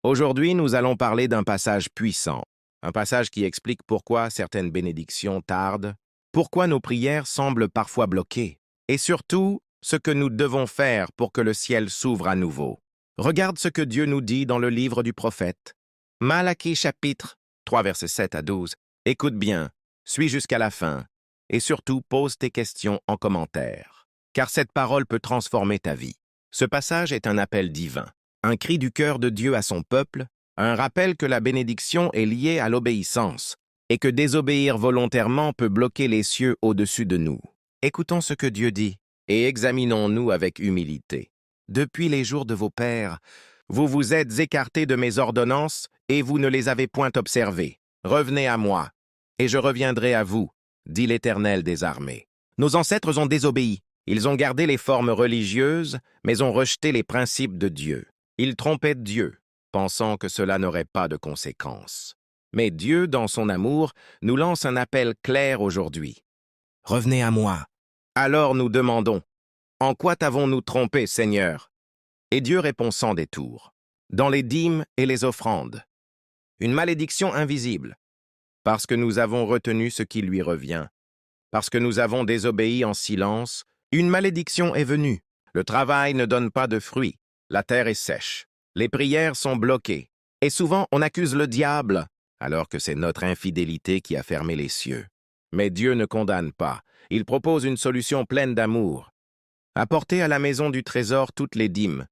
Aujourd'hui, nous allons parler d'un passage puissant, un passage qui explique pourquoi certaines bénédictions tardent, pourquoi nos prières semblent parfois bloquées, et surtout, ce que nous devons faire pour que le ciel s'ouvre à nouveau. Regarde ce que Dieu nous dit dans le livre du prophète. Malachie chapitre 3, versets 7 à 12. Écoute bien, suis jusqu'à la fin, et surtout pose tes questions en commentaire, car cette parole peut transformer ta vie. Ce passage est un appel divin, un cri du cœur de Dieu à son peuple, un rappel que la bénédiction est liée à l'obéissance, et que désobéir volontairement peut bloquer les cieux au-dessus de nous. Écoutons ce que Dieu dit, et examinons-nous avec humilité. Depuis les jours de vos pères, vous vous êtes écartés de mes ordonnances, et vous ne les avez point observées. Revenez à moi, et je reviendrai à vous, dit l'Éternel des armées. Nos ancêtres ont désobéi. Ils ont gardé les formes religieuses, mais ont rejeté les principes de Dieu. Ils trompaient Dieu, pensant que cela n'aurait pas de conséquences. Mais Dieu, dans son amour, nous lance un appel clair aujourd'hui. Revenez à moi. Alors nous demandons, en quoi t'avons-nous trompé, Seigneur? Et Dieu répond sans détour, dans les dîmes et les offrandes. Une malédiction invisible, parce que nous avons retenu ce qui lui revient, parce que nous avons désobéi en silence, une malédiction est venue. Le travail ne donne pas de fruits, la terre est sèche, les prières sont bloquées, et souvent on accuse le diable, alors que c'est notre infidélité qui a fermé les cieux. Mais Dieu ne condamne pas, il propose une solution pleine d'amour. Apportez à la maison du trésor toutes les dîmes,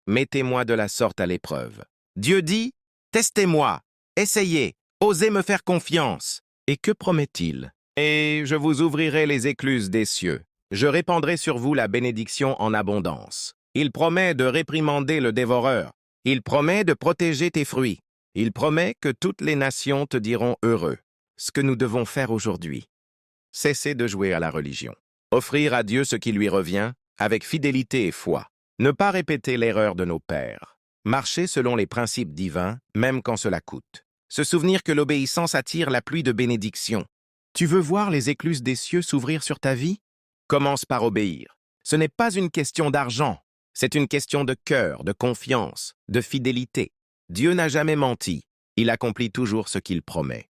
mettez-moi de la sorte à l'épreuve. Dieu dit, testez-moi, essayez, osez me faire confiance. Et que promet-il? Et je vous ouvrirai les écluses des cieux. Je répandrai sur vous la bénédiction en abondance. Il promet de réprimander le dévoreur. Il promet de protéger tes fruits. Il promet que toutes les nations te diront heureux. Ce que nous devons faire aujourd'hui, cesser de jouer à la religion. Offrir à Dieu ce qui lui revient, avec fidélité et foi. Ne pas répéter l'erreur de nos pères. Marcher selon les principes divins, même quand cela coûte. Se souvenir que l'obéissance attire la pluie de bénédiction. Tu veux voir les écluses des cieux s'ouvrir sur ta vie? Commence par obéir. Ce n'est pas une question d'argent, c'est une question de cœur, de confiance, de fidélité. Dieu n'a jamais menti, il accomplit toujours ce qu'il promet.